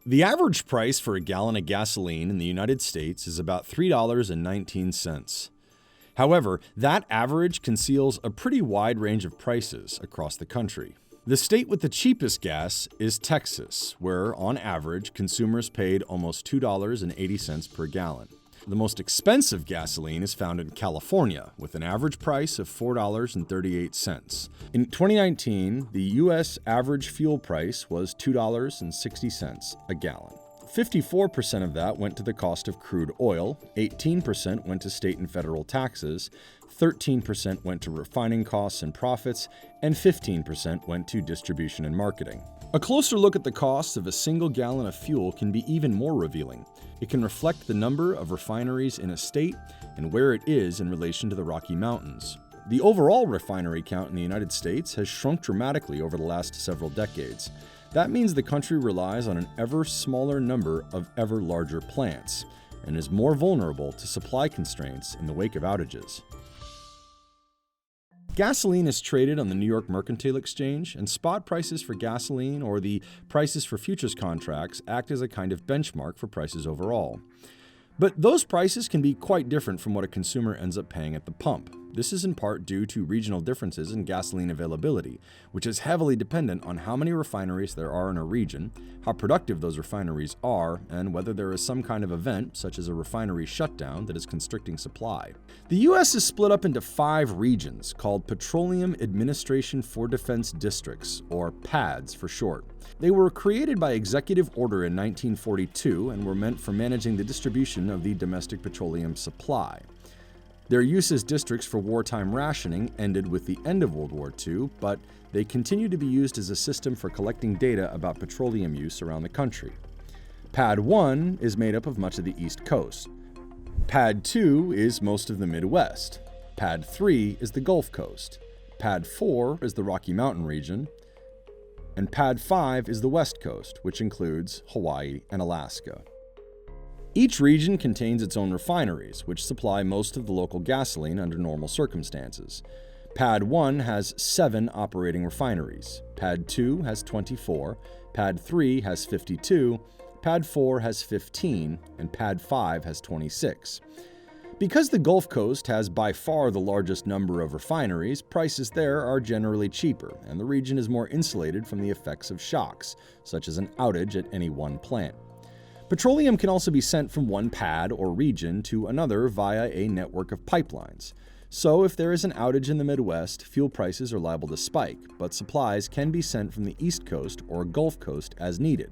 The average price for a gallon of gasoline in the United States is about $3.19. However, that average conceals a pretty wide range of prices across the country. The state with the cheapest gas is Texas, where, on average, consumers paid almost $2.80 per gallon. The most expensive gasoline is found in California, with an average price of $4.38. In 2019, the U.S. average fuel price was $2.60 a gallon. 54% of that went to the cost of crude oil, 18% went to state and federal taxes, 13% went to refining costs and profits, and 15% went to distribution and marketing. A closer look at the costs of a single gallon of fuel can be even more revealing. It can reflect the number of refineries in a state and where it is in relation to the Rocky Mountains. The overall refinery count in the United States has shrunk dramatically over the last several decades. That means the country relies on an ever smaller number of ever larger plants and is more vulnerable to supply constraints in the wake of outages. Gasoline is traded on the New York Mercantile Exchange, and spot prices for gasoline or the prices for futures contracts act as a kind of benchmark for prices overall. But those prices can be quite different from what a consumer ends up paying at the pump. This is in part due to regional differences in gasoline availability, which is heavily dependent on how many refineries there are in a region, how productive those refineries are, and whether there is some kind of event, such as a refinery shutdown, that is constricting supply. The U.S. is split up into 5 regions called Petroleum Administration for Defense Districts, or PADs for short. They were created by executive order in 1942 and were meant for managing the distribution of the domestic petroleum supply. Their use as districts for wartime rationing ended with the end of World War II, but they continue to be used as a system for collecting data about petroleum use around the country. Pad 1 is made up of much of the East Coast. Pad 2 is most of the Midwest. Pad 3 is the Gulf Coast. Pad 4 is the Rocky Mountain region. And Pad 5 is the West Coast, which includes Hawaii and Alaska. Each region contains its own refineries, which supply most of the local gasoline under normal circumstances. Pad 1 has 7 operating refineries. Pad 2 has 24, Pad 3 has 52, Pad 4 has 15, and Pad 5 has 26. Because the Gulf Coast has by far the largest number of refineries, prices there are generally cheaper, and the region is more insulated from the effects of shocks, such as an outage at any one plant. Petroleum can also be sent from one pad or region to another via a network of pipelines. So if there is an outage in the Midwest, fuel prices are liable to spike, but supplies can be sent from the East Coast or Gulf Coast as needed.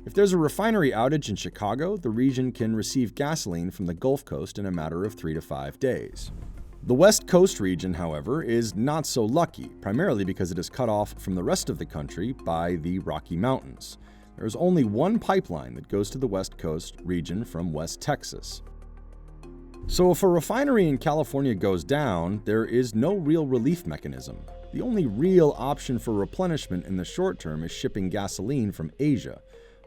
If there's a refinery outage in Chicago, the region can receive gasoline from the Gulf Coast in a matter of 3 to 5 days. The West Coast region, however, is not so lucky, primarily because it is cut off from the rest of the country by the Rocky Mountains. There is only one pipeline that goes to the West Coast region from West Texas. So if a refinery in California goes down, there is no real relief mechanism. The only real option for replenishment in the short term is shipping gasoline from Asia,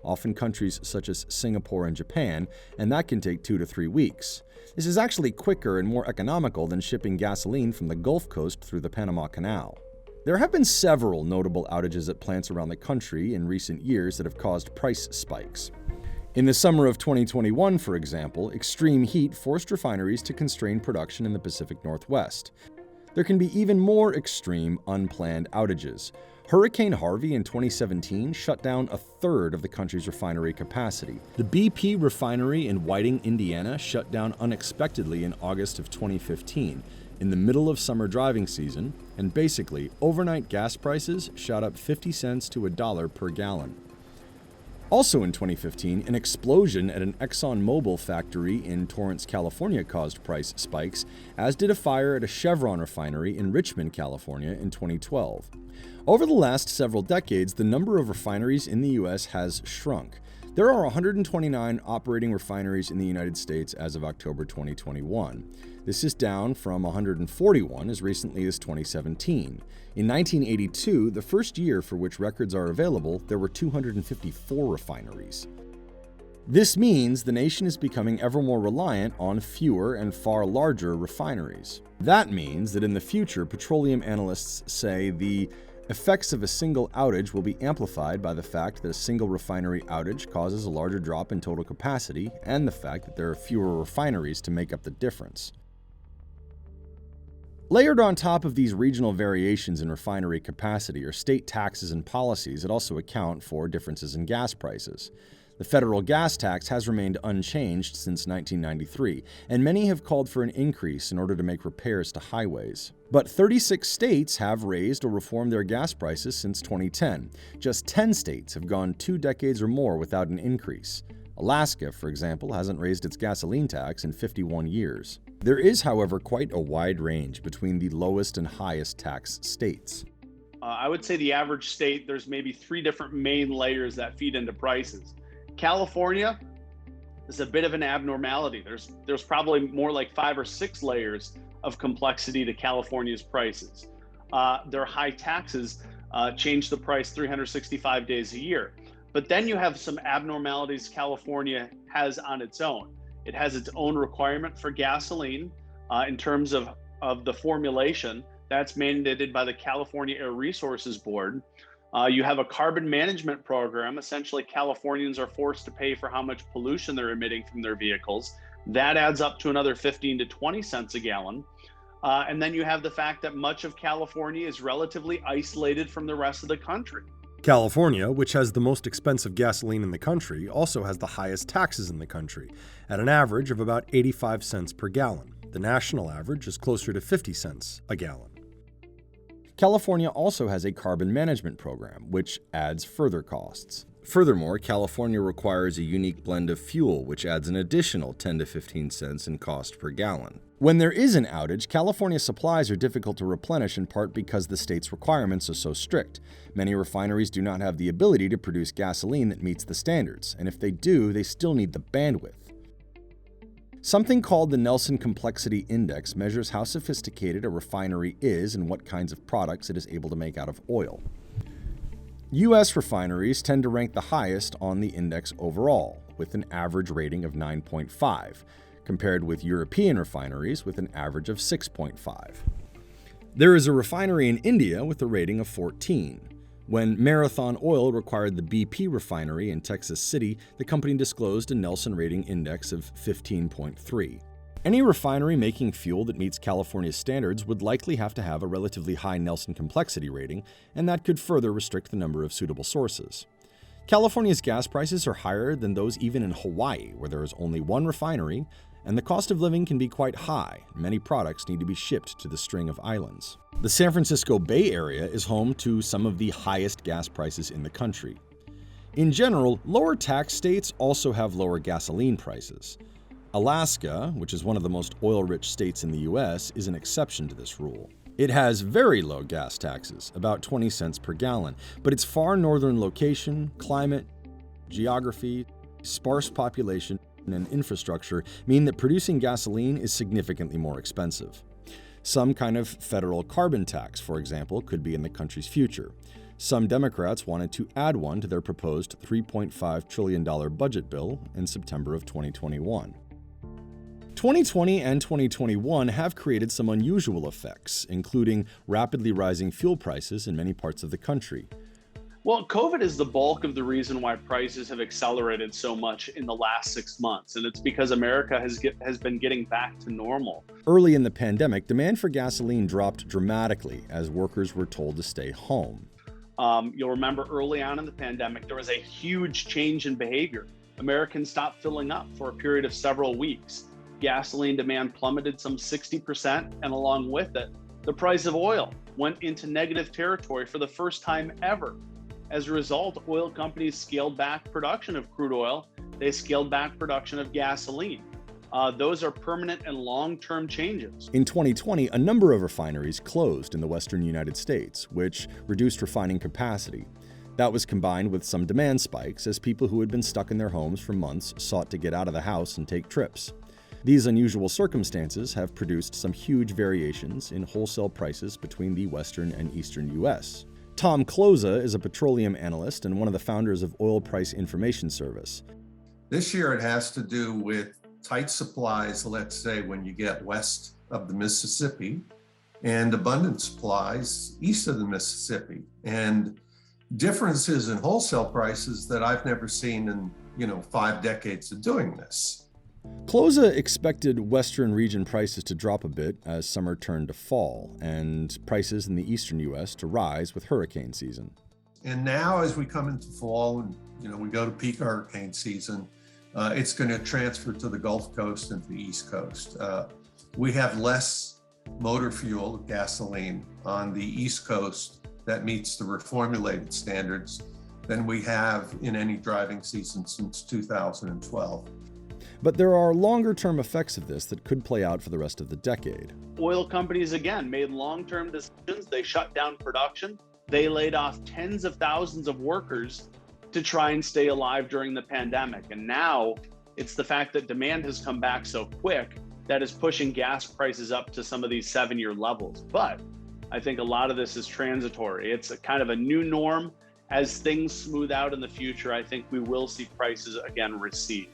often countries such as Singapore and Japan, and that can take 2 to 3 weeks. This is actually quicker and more economical than shipping gasoline from the Gulf Coast through the Panama Canal. There have been several notable outages at plants around the country in recent years that have caused price spikes. In the summer of 2021, for example, extreme heat forced refineries to constrain production in the Pacific Northwest. There can be even more extreme, unplanned outages. Hurricane Harvey in 2017 shut down a third of the country's refinery capacity. The BP refinery in Whiting, Indiana, shut down unexpectedly in August of 2015, in the middle of summer driving season, and basically, overnight gas prices shot up 50 cents to $1 per gallon. Also in 2015, an explosion at an Exxon Mobil factory in Torrance, California caused price spikes, as did a fire at a Chevron refinery in Richmond, California in 2012. Over the last several decades, the number of refineries in the U.S. has shrunk. There are 129 operating refineries in the United States as of October 2021. This is down from 141 as recently as 2017. In 1982, the first year for which records are available, there were 254 refineries. This means the nation is becoming ever more reliant on fewer and far larger refineries. That means that in the future, petroleum analysts say the Effects of a single outage will be amplified by the fact that a single refinery outage causes a larger drop in total capacity and the fact that there are fewer refineries to make up the difference. Layered on top of these regional variations in refinery capacity are state taxes and policies that also account for differences in gas prices. The federal gas tax has remained unchanged since 1993, and many have called for an increase in order to make repairs to highways. But 36 states have raised or reformed their gas prices since 2010. Just 10 states have gone 2 decades or more without an increase. Alaska, for example, hasn't raised its gasoline tax in 51 years. There is, however, quite a wide range between the lowest and highest tax states. I would say the average state, there's maybe 3 different main layers that feed into prices. California is a bit of an abnormality. There's probably more like 5 or 6 layers of complexity to California's prices. Their high taxes change the price 365 days a year. But then you have some abnormalities California has on its own. It has its own requirement for gasoline in terms of the formulation. That's mandated by the California Air Resources Board. You have a carbon management program. Essentially, Californians are forced to pay for how much pollution they're emitting from their vehicles. That adds up to another 15 to 20 cents a gallon. And then you have the fact that much of California is relatively isolated from the rest of the country. California, which has the most expensive gasoline in the country, also has the highest taxes in the country, at an average of about 85 cents per gallon. The national average is closer to 50 cents a gallon. California also has a carbon management program, which adds further costs. Furthermore, California requires a unique blend of fuel, which adds an additional 10 to 15 cents in cost per gallon. When there is an outage, California supplies are difficult to replenish in part because the state's requirements are so strict. Many refineries do not have the ability to produce gasoline that meets the standards, and if they do, they still need the bandwidth. Something called the Nelson Complexity Index measures how sophisticated a refinery is and what kinds of products it is able to make out of oil. U.S. refineries tend to rank the highest on the index overall, with an average rating of 9.5, compared with European refineries with an average of 6.5. There is a refinery in India with a rating of 14. When Marathon Oil required the BP refinery in Texas City, the company disclosed a Nelson rating index of 15.3. Any refinery making fuel that meets California's standards would likely have to have a relatively high Nelson complexity rating, and that could further restrict the number of suitable sources. California's gas prices are higher than those even in Hawaii, where there is only one refinery, and the cost of living can be quite high. Many products need to be shipped to the string of islands. The San Francisco Bay Area is home to some of the highest gas prices in the country. In general, lower tax states also have lower gasoline prices. Alaska, which is one of the most oil-rich states in the U.S., is an exception to this rule. It has very low gas taxes, about 20 cents per gallon, but its far northern location, climate, geography, sparse population, and infrastructure mean that producing gasoline is significantly more expensive. Some kind of federal carbon tax, for example, could be in the country's future. Some Democrats wanted to add one to their proposed $3.5 trillion budget bill in September of 2021. 2020 and 2021 have created some unusual effects, including rapidly rising fuel prices in many parts of the country. Well, COVID is the bulk of the reason why prices have accelerated so much in the last 6 months, and it's because America has been getting back to normal. Early in the pandemic, demand for gasoline dropped dramatically as workers were told to stay home. You'll remember early on in the pandemic, there was a huge change in behavior. Americans stopped filling up for a period of several weeks. Gasoline demand plummeted some 60%, and along with it, the price of oil went into negative territory for the first time ever. As a result, oil companies scaled back production of crude oil. They scaled back production of gasoline. Those are permanent and long-term changes. In 2020, a number of refineries closed in the western United States, which reduced refining capacity. That was combined with some demand spikes as people who had been stuck in their homes for months sought to get out of the house and take trips. These unusual circumstances have produced some huge variations in wholesale prices between the western and eastern U.S. Tom Kloza is a petroleum analyst and one of the founders of Oil Price Information Service. This year it has to do with tight supplies, let's say, when you get west of the Mississippi, and abundant supplies east of the Mississippi, and differences in wholesale prices that I've never seen in 5 decades of doing this. CLOSA expected Western region prices to drop a bit as summer turned to fall, and prices in the eastern U.S. to rise with hurricane season. And now as we come into fall and we go to peak hurricane season, it's going to transfer to the Gulf Coast and to the East Coast. We have less motor fuel, gasoline, on the East Coast that meets the reformulated standards than we have in any driving season since 2012. But there are longer-term effects of this that could play out for the rest of the decade. Oil companies, again, made long-term decisions. They shut down production. They laid off tens of thousands of workers to try and stay alive during the pandemic. And now it's the fact that demand has come back so quick that is pushing gas prices up to some of these 7-year levels. But I think a lot of this is transitory. It's a kind of a new norm. As things smooth out in the future, I think we will see prices again recede.